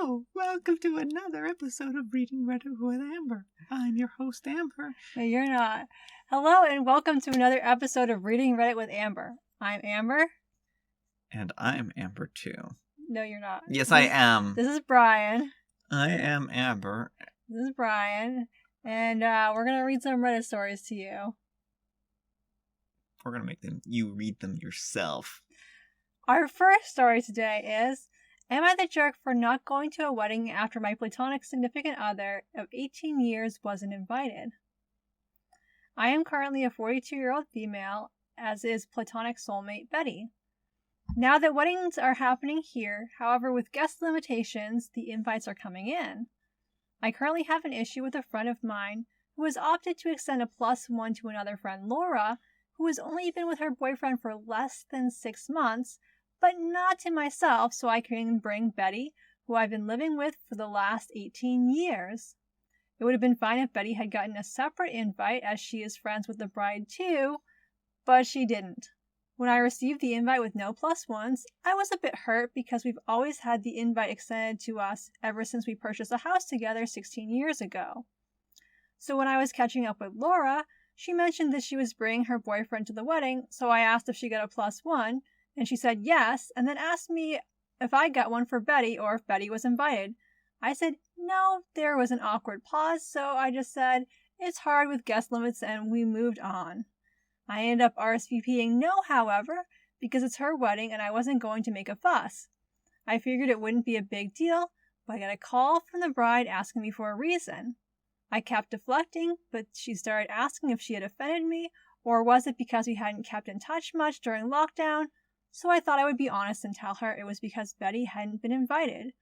Hello, welcome to another episode of Reading Reddit with Amber. I'm your host, Amber. No, you're not. Hello, and welcome to another episode of Reading Reddit with Amber. I'm Amber. And I'm Amber too. No, you're not. Yes, I am. This is Brian. I am Amber. This is Brian. And we're going to read some Reddit stories to you. We're going to make you read them yourself. Our first story today is, am I the jerk for not going to a wedding after my platonic significant other of 18 years wasn't invited? I am currently a 42-year-old female, as is platonic soulmate Betty. Now that weddings are happening here, however, with guest limitations, the invites are coming in. I currently have an issue with a friend of mine who has opted to extend a +1 to another friend, Laura, who has only been with her boyfriend for less than 6 months, but not to myself, so I can bring Betty, who I've been living with for the last 18 years. It would have been fine if Betty had gotten a separate invite, as she is friends with the bride too, but she didn't. When I received the invite with no +1s, I was a bit hurt because we've always had the invite extended to us ever since we purchased a house together 16 years ago. So when I was catching up with Laura, she mentioned that she was bringing her boyfriend to the wedding, so I asked if she got a +1, and she said yes, and then asked me if I got one for Betty or if Betty was invited. I said no. There was an awkward pause, so I just said it's hard with guest limits, and we moved on. I ended up RSVPing no, however, because it's her wedding and I wasn't going to make a fuss. I figured it wouldn't be a big deal, but I got a call from the bride asking me for a reason. I kept deflecting, but she started asking if she had offended me, or was it because we hadn't kept in touch much during lockdown, so I thought I would be honest and tell her it was because Betty hadn't been invited.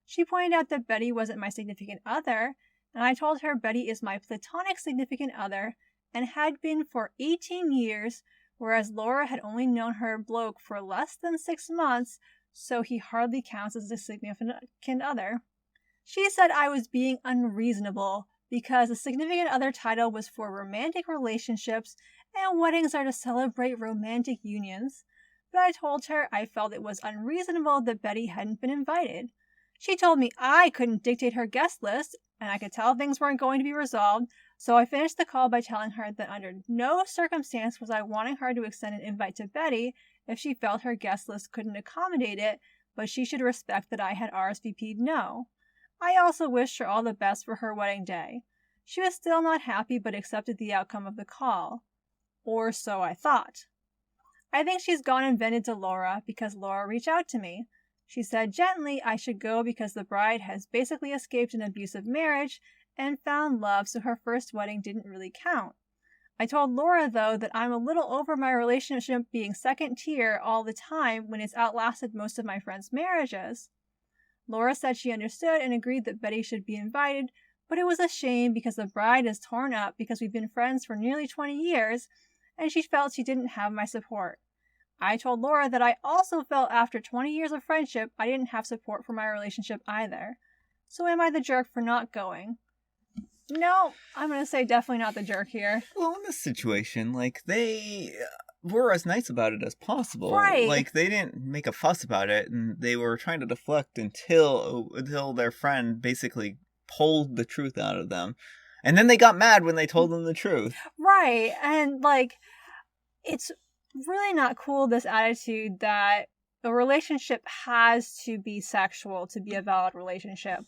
She pointed out that Betty wasn't my significant other, and I told her Betty is my platonic significant other, and had been for 18 years, whereas Laura had only known her bloke for less than 6 months, so he hardly counts as a significant other. She said I was being unreasonable, because the significant other title was for romantic relationships, and weddings are to celebrate romantic unions. But I told her I felt it was unreasonable that Betty hadn't been invited. She told me I couldn't dictate her guest list, and I could tell things weren't going to be resolved, so I finished the call by telling her that under no circumstance was I wanting her to extend an invite to Betty if she felt her guest list couldn't accommodate it, but she should respect that I had RSVP'd no. I also wished her all the best for her wedding day. She was still not happy, but accepted the outcome of the call. Or so I thought. I think she's gone and vented to Laura because Laura reached out to me. She said gently I should go because the bride has basically escaped an abusive marriage and found love, so her first wedding didn't really count. I told Laura, though, that I'm a little over my relationship being second tier all the time when it's outlasted most of my friends' marriages. Laura said she understood and agreed that Betty should be invited, but it was a shame because the bride is torn up because we've been friends for nearly 20 years, and she felt she didn't have my support. I told Laura that I also felt after 20 years of friendship I didn't have support for my relationship either. So am I the jerk for not going? No, I'm going to say definitely not the jerk here. Well, in this situation, they were as nice about it as possible. Right. They didn't make a fuss about it, and they were trying to deflect until their friend basically pulled the truth out of them. And then they got mad when they told them the truth. Right, and, it's really not cool, this attitude that a relationship has to be sexual to be a valid relationship.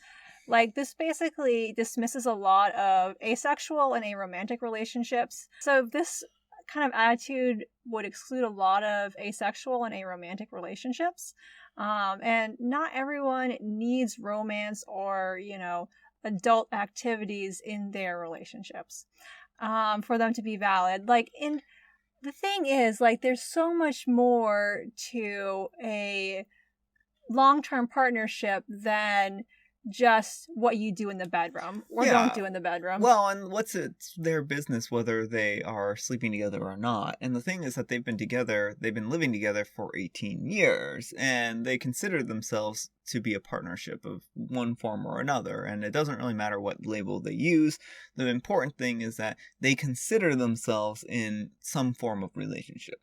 This basically dismisses a lot of asexual and aromantic relationships. So this kind of attitude would exclude a lot of asexual and aromantic relationships. And not everyone needs romance or, adult activities in their relationships for them to be valid. The thing is, there's so much more to a long-term partnership than just what you do in the bedroom or don't do in the bedroom. Well, and it's their business whether they are sleeping together or not. And the thing is that they've been living together for 18 years, and they consider themselves to be a partnership of one form or another. And it doesn't really matter what label they use. The important thing is that they consider themselves in some form of relationship.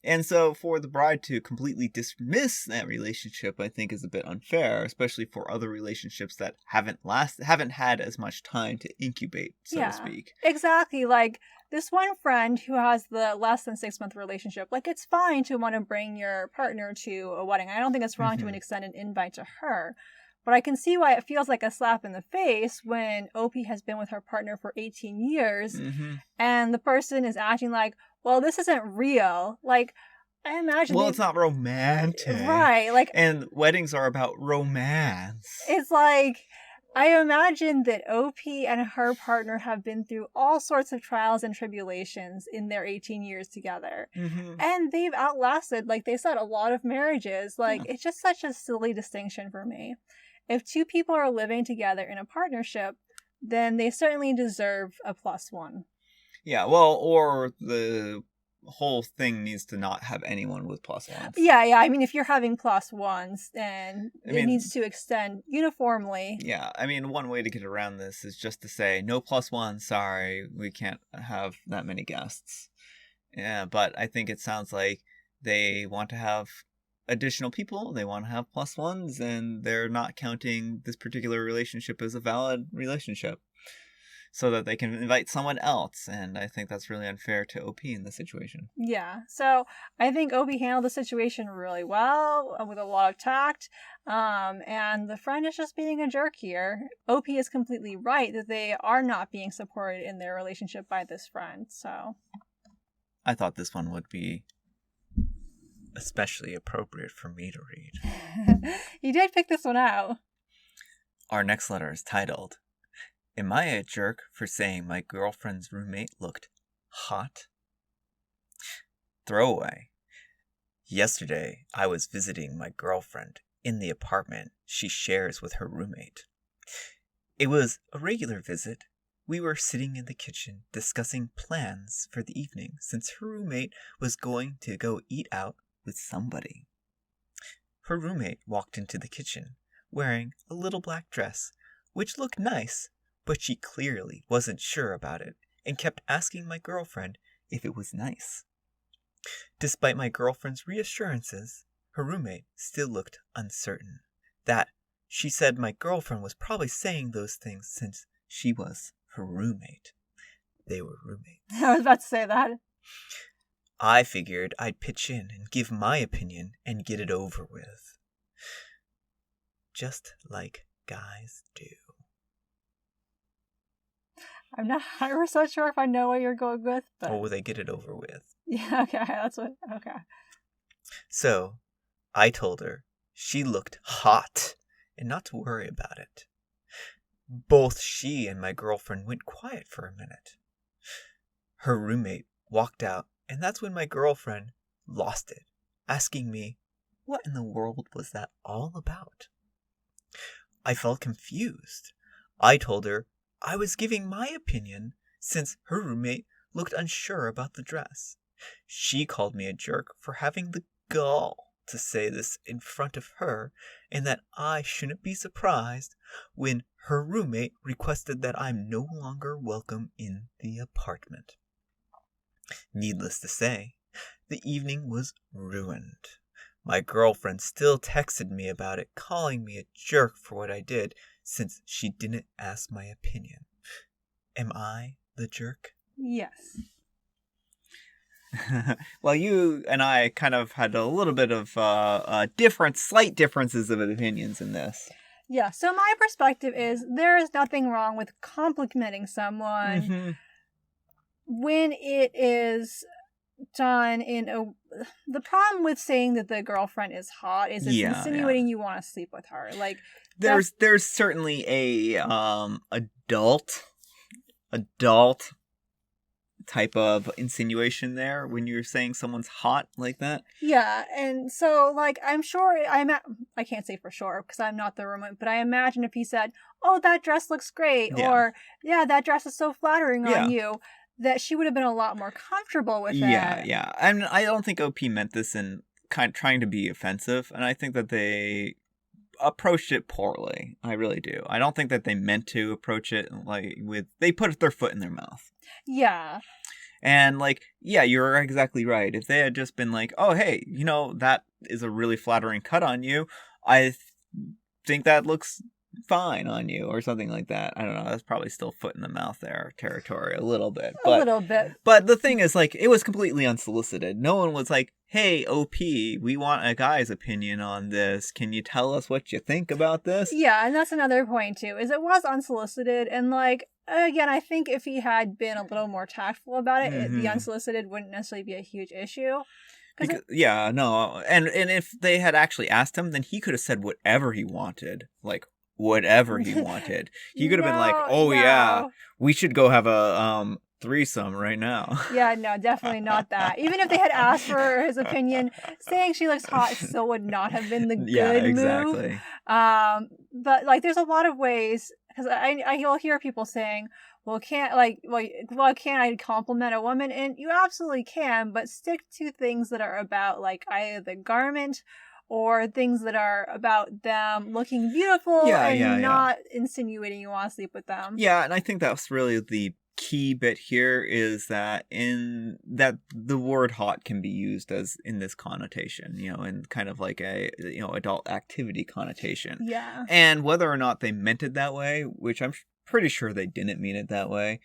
And so for the bride to completely dismiss that relationship, I think is a bit unfair, especially for other relationships that haven't had as much time to incubate, so to speak. Exactly. Like this one friend who has the less than 6-month relationship, like it's fine to want to bring your partner to a wedding. I don't think it's wrong to extend an invite to her. But I can see why it feels like a slap in the face when OP has been with her partner for 18 years and the person is acting like, well, this isn't real. Like, I imagine. Well, it's not romantic. Right. Like, and weddings are about romance. It's like, I imagine that OP and her partner have been through all sorts of trials and tribulations in their 18 years together. And they've outlasted, like they said, a lot of marriages. Like, it's just such a silly distinction for me. If two people are living together in a partnership, then they certainly deserve a +1. Yeah, well, or the whole thing needs to not have anyone with +1s. Yeah. I mean, if you're having +1s, then it needs to extend uniformly. Yeah, I mean, one way to get around this is just to say, no +1, sorry, we can't have that many guests. Yeah, but I think it sounds like they want to have additional people, they want to have +1s, and they're not counting this particular relationship as a valid relationship so that they can invite someone else, and I think that's really unfair to OP in this situation. Yeah, so I think OP handled the situation really well, with a lot of tact, and the friend is just being a jerk here. OP is completely right that they are not being supported in their relationship by this friend, so. I thought this one would be especially appropriate for me to read. You did pick this one out. Our next letter is titled, Am I a jerk for saying my girlfriend's roommate looked hot? Throwaway. Yesterday, I was visiting my girlfriend in the apartment she shares with her roommate. It was a regular visit. We were sitting in the kitchen discussing plans for the evening since her roommate was going to go eat out with somebody. Her roommate walked into the kitchen wearing a little black dress, which looked nice, but she clearly wasn't sure about it and kept asking my girlfriend if it was nice. Despite my girlfriend's reassurances, her roommate still looked uncertain. That she said my girlfriend was probably saying those things since she was her roommate. They were roommates. I was about to say that. I figured I'd pitch in and give my opinion and get it over with. Just like guys do. I'm not 100% sure if I know what you're going with, but... Oh, they get it over with. Yeah, okay, okay. So, I told her she looked hot and not to worry about it. Both she and my girlfriend went quiet for a minute. Her roommate walked out, and that's when my girlfriend lost it, asking me, what in the world was that all about? I felt confused. I told her I was giving my opinion since her roommate looked unsure about the dress. She called me a jerk for having the gall to say this in front of her, and that I shouldn't be surprised when her roommate requested that I'm no longer welcome in the apartment. Needless to say, the evening was ruined. My girlfriend still texted me about it, calling me a jerk for what I did, since she didn't ask my opinion. Am I the jerk? Yes. Well, you and I kind of had a little bit of slight differences of opinions in this. Yeah, so my perspective is there is nothing wrong with complimenting someone when it is done in a... The problem with saying that the girlfriend is hot is it's insinuating you want to sleep with her. Like, there's certainly a adult type of insinuation there when you're saying someone's hot like that. Yeah, and so, like, I'm sure, I can't say for sure because I'm not the roommate, but I imagine if he said, oh, that dress looks great, or, yeah, that dress is so flattering on you, that she would have been a lot more comfortable with it. Yeah. And I don't think OP meant this in kind of trying to be offensive, and I think that they approached it poorly. I really do. I don't think that they meant to approach it they put their foot in their mouth. Yeah. And like, yeah, you're exactly right. If they had just been like, oh, hey, that is a really flattering cut on you. I think that looks fine on you, or something like that. I don't know. That's probably still foot in the mouth there territory a little bit. A little bit. But the thing is, like, it was completely unsolicited. No one was like, hey, OP, we want a guy's opinion on this. Can you tell us what you think about this? Yeah, and that's another point, too, is it was unsolicited. And, like, again, I think if he had been a little more tactful about it, the unsolicited wouldn't necessarily be a huge issue. Yeah, no. And if they had actually asked him, then he could have said whatever he wanted. Like, whatever he wanted. He could have been like, oh, yeah, we should go have a threesome right now. Yeah, no, definitely not that. Even if they had asked for his opinion, saying she looks hot still would not have been the good exactly. move. But like, there's a lot of ways, because you'll hear people saying, well, can't I compliment a woman? And you absolutely can, but stick to things that are about like either the garment or things that are about them looking beautiful and not insinuating you want to sleep with them. Yeah, and I think that's really the key bit here, is that the word hot can be used as in this connotation, in kind of like a adult activity connotation. Yeah. And whether or not they meant it that way, which I'm pretty sure they didn't mean it that way,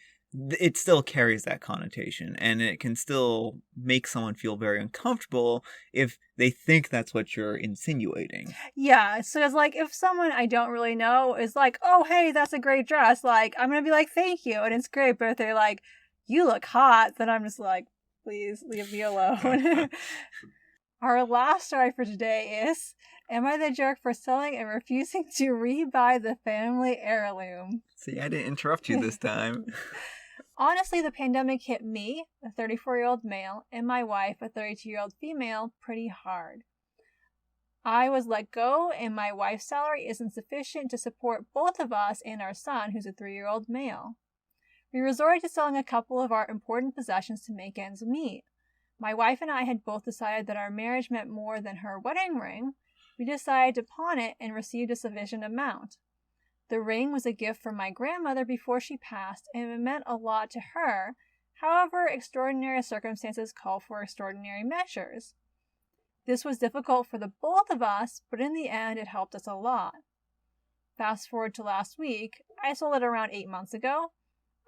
it still carries that connotation, and it can still make someone feel very uncomfortable if they think that's what you're insinuating. Yeah, so it's like, if someone I don't really know is like, oh, hey, that's a great dress, like, I'm gonna be like, thank you, and it's great, but if they're like, you look hot, then I'm just like, please leave me alone. Our last story for today is, am I the jerk for selling and refusing to rebuy the family heirloom? See, I didn't interrupt you this time. Honestly, the pandemic hit me, a 34-year-old male, and my wife, a 32-year-old female, pretty hard. I was let go, and my wife's salary isn't sufficient to support both of us and our son, who's a 3-year-old male. We resorted to selling a couple of our important possessions to make ends meet. My wife and I had both decided that our marriage meant more than her wedding ring. We decided to pawn it and received a sufficient amount. The ring was a gift from my grandmother before she passed, and it meant a lot to her. However, extraordinary circumstances call for extraordinary measures. This was difficult for the both of us, but in the end, it helped us a lot. Fast forward to last week, I sold it around 8 months ago.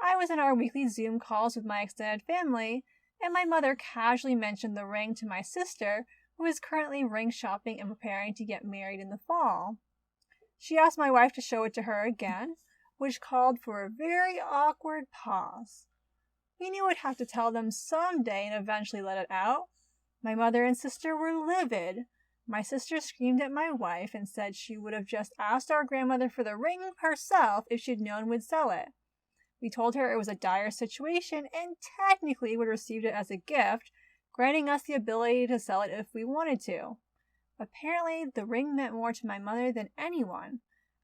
I was in our weekly Zoom calls with my extended family, and my mother casually mentioned the ring to my sister, who is currently ring shopping and preparing to get married in the fall. She asked my wife to show it to her again, which called for a very awkward pause. We knew we'd have to tell them someday and eventually let it out. My mother and sister were livid. My sister screamed at my wife and said she would have just asked our grandmother for the ring herself if she'd known we'd sell it. We told her it was a dire situation and technically would have received it as a gift, granting us the ability to sell it if we wanted to. Apparently, the ring meant more to my mother than anyone.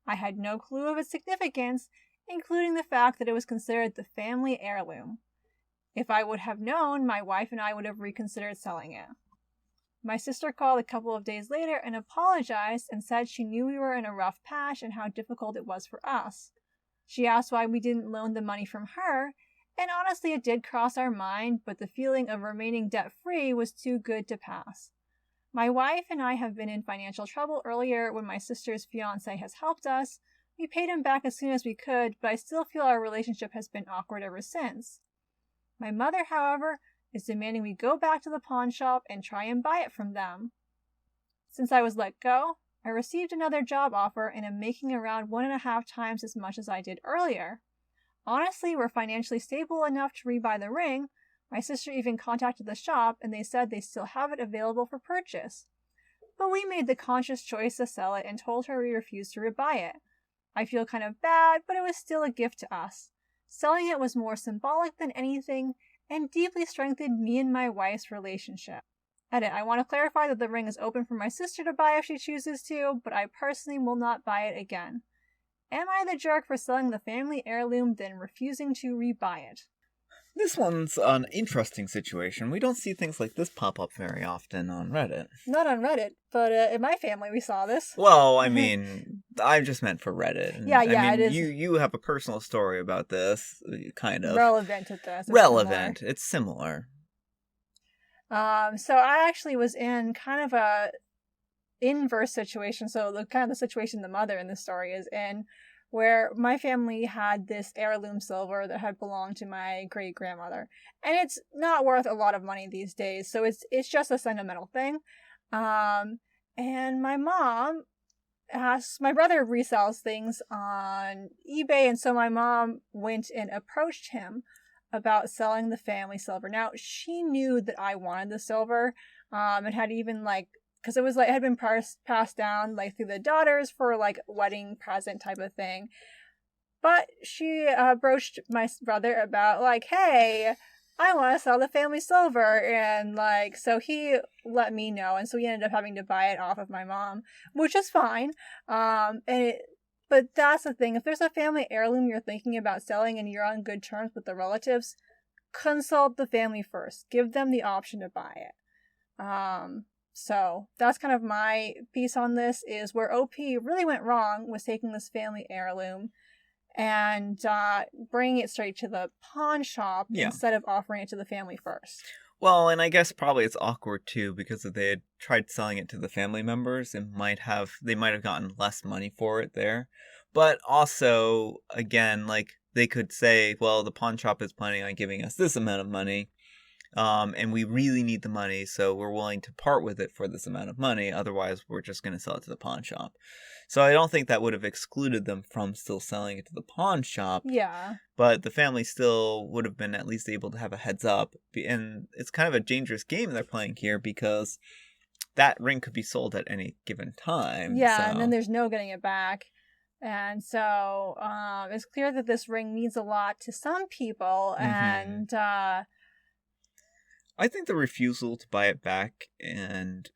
I had no clue of its significance, including the fact that it was considered the family heirloom. If I would have known, my wife and I would have reconsidered selling it. My sister called a couple of days later and apologized and said she knew we were in a rough patch and how difficult it was for us. She asked why we didn't loan the money from her, and honestly it did cross our mind, but the feeling of remaining debt-free was too good to pass. My wife and I have been in financial trouble earlier when my sister's fiancé has helped us. We paid him back as soon as we could, but I still feel our relationship has been awkward ever since. My mother, however, is demanding we go back to the pawn shop and try and buy it from them. Since I was let go, I received another job offer and am making around 1.5 times as much as I did earlier. Honestly, we're financially stable enough to rebuy the ring. My sister even contacted the shop and they said they still have it available for purchase. But we made the conscious choice to sell it and told her we refused to rebuy it. I feel kind of bad, but it was still a gift to us. Selling it was more symbolic than anything and deeply strengthened me and my wife's relationship. Edit, I want to clarify that the ring is open for my sister to buy if she chooses to, but I personally will not buy it again. Am I the jerk for selling the family heirloom then refusing to rebuy it? This one's an interesting situation. We don't see things like this pop up very often on Reddit. Not on Reddit, but in my family we saw this. Well, I mean, I just meant for Reddit. And, Yeah, I mean, it is. You have a personal story about this, kind of. Relevant to this. Relevant. It's similar. So I actually was in kind of a inverse situation. So the situation the mother in the story is in, where my family had this heirloom silver that had belonged to my great grandmother, and it's not worth a lot of money these days. So it's just a sentimental thing. And my mom my brother resells things on eBay, and so my mom went and approached him about selling the family silver. Now she knew that I wanted the silver, and had even because it was had been passed down through the daughters for wedding present type of thing. But she broached my brother about hey, I want to sell the family silver, and so he let me know, and so he ended up having to buy it off of my mom, which is fine. But that's the thing, if there's a family heirloom you're thinking about selling and you're on good terms with the relatives, consult the family first. Give them the option to buy it. So that's kind of my piece on this, is where OP really went wrong was taking this family heirloom and bringing it straight to the pawn shop instead of offering it to the family first. Well, and I guess probably it's awkward too, because if they had tried selling it to the family members, they might have gotten less money for it there. But also, again, they could say, well, the pawn shop is planning on giving us this amount of money. And we really need the money, so we're willing to part with it for this amount of money. Otherwise, we're just going to sell it to the pawn shop. So I don't think that would have excluded them from still selling it to the pawn shop. Yeah. But the family still would have been at least able to have a heads up. And it's kind of a dangerous game they're playing here, because that ring could be sold at any given time. Yeah, and then there's no getting it back. And so it's clear that this ring means a lot to some people, and I think the refusal to buy it back and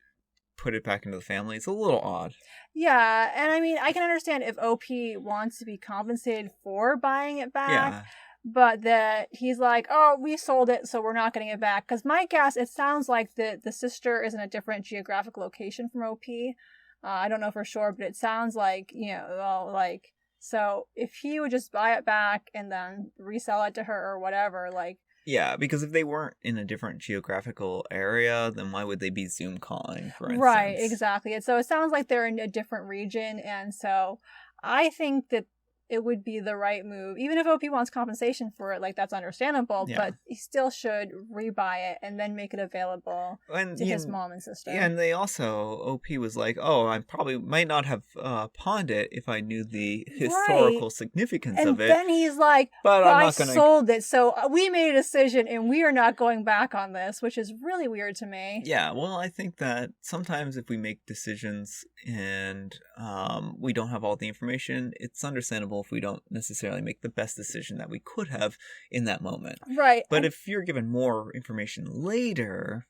put it back into the family is a little odd. Yeah, and I mean, I can understand if OP wants to be compensated for buying it back, but that he's oh, we sold it, so we're not getting it back. Because my guess, it sounds like the sister is in a different geographic location from OP. I don't know for sure, but it sounds so if he would just buy it back and then resell it to her or whatever, Yeah, because if they weren't in a different geographical area, then why would they be Zoom calling, for instance? Right, exactly. And so it sounds like they're in a different region, and so I think that it would be the right move. Even if OP wants compensation for it, that's understandable, but he still should rebuy it and then make it available to his mom and sister. Yeah, and they also, OP was oh, I probably might not have pawned it if I knew the historical significance of it. And then he's but I sold it, so we made a decision and we are not going back on this, which is really weird to me. Yeah, well, I think that sometimes if we make decisions and we don't have all the information, it's understandable if we don't necessarily make the best decision that we could have in that moment. Right. But if you're given more information later...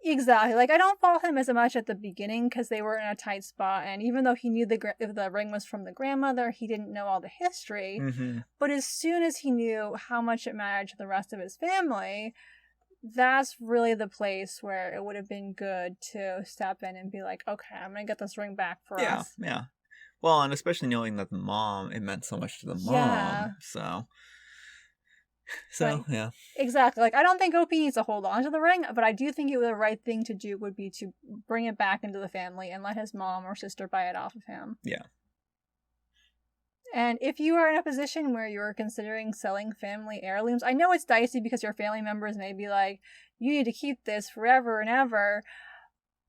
Exactly. I don't fault him as much at the beginning because they were in a tight spot, and even though he knew the ring was from the grandmother, he didn't know all the history. Mm-hmm. But as soon as he knew how much it mattered to the rest of his family, that's really the place where it would have been good to step in and be okay, I'm going to get this ring back for us. Yeah. Well, and especially knowing that it meant so much to the mom. Yeah. So yeah. Exactly. I don't think OP needs to hold on to the ring, but I do think the right thing to do would be to bring it back into the family and let his mom or sister buy it off of him. Yeah. And if you are in a position where you're considering selling family heirlooms, I know it's dicey because your family members may be you need to keep this forever and ever.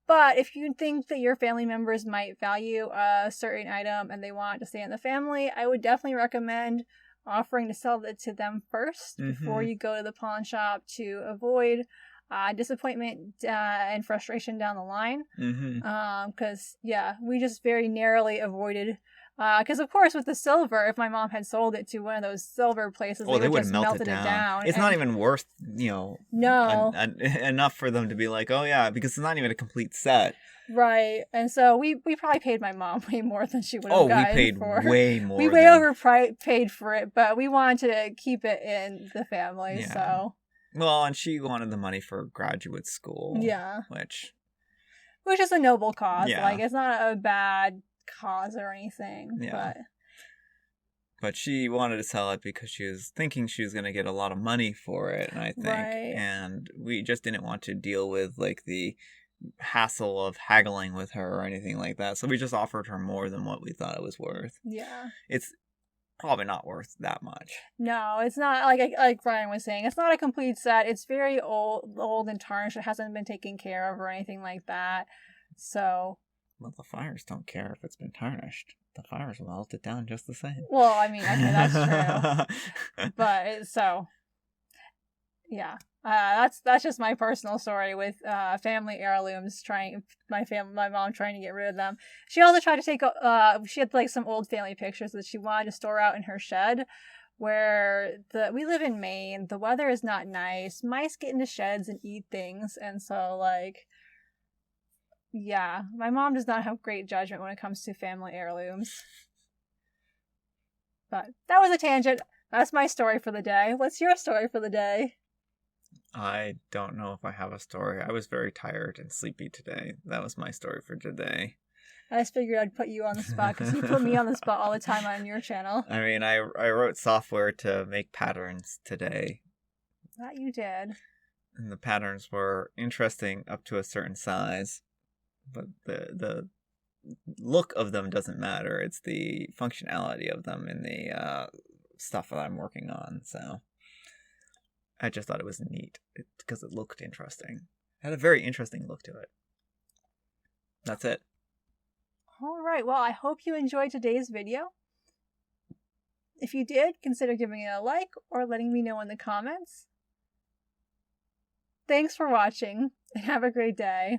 But if you think that your family members might value a certain item and they want it to stay in the family, I would definitely recommend offering to sell it to them first before you go to the pawn shop, to avoid disappointment and frustration down the line. Because we just very narrowly avoided Because, of course, with the silver, if my mom had sold it to one of those silver places, Oh, they would would have just melted it down. down. It's not even worth, No. enough for them to be like, oh yeah, because it's not even a complete set. Right. And so we probably paid my mom way more than she would have Oh, gotten we paid for. way more. We way overpaid for it, but we wanted to keep it in the family, Yeah. so. Well, and she wanted the money for graduate school. Yeah. Which is a noble cause. Yeah. Like, it's not a bad cause or anything. Yeah. But she wanted to sell it because she was thinking she was going to get a lot of money for it, I think. Right. And we just didn't want to deal with, like, the hassle of haggling with her or anything like that. So we just offered her more than what we thought it was worth. Yeah. It's probably not worth that much. No, it's not. Like Brian was saying, it's not a complete set. It's very old and tarnished. It hasn't been taken care of or anything like that. So. Well, the fires don't care if it's been tarnished. The fires will melt it down just the same. Well, I mean, okay, that's true. But yeah. That's just my personal story with family heirlooms. My mom trying to get rid of them. She also tried to take. She had like some old family pictures that she wanted to store out in her shed, where we live in Maine. The weather is not nice. Mice get into sheds and eat things, and so like. Yeah, my mom does not have great judgment when it comes to family heirlooms. But that was a tangent. That's my story for the day. What's your story for the day? I don't know if I have a story. I was very tired and sleepy today. That was my story for today. I just figured I'd put you on the spot because you put me on the spot all the time on your channel. I mean, I wrote software to make patterns today. That you did. And the patterns were interesting up to a certain size. But the look of them doesn't matter. It's the functionality of them in the stuff that I'm working on. So I just thought it was neat because it looked interesting. It had a very interesting look to it. That's it. All right. Well, I hope you enjoyed today's video. If you did, consider giving it a like or letting me know in the comments. Thanks for watching and have a great day.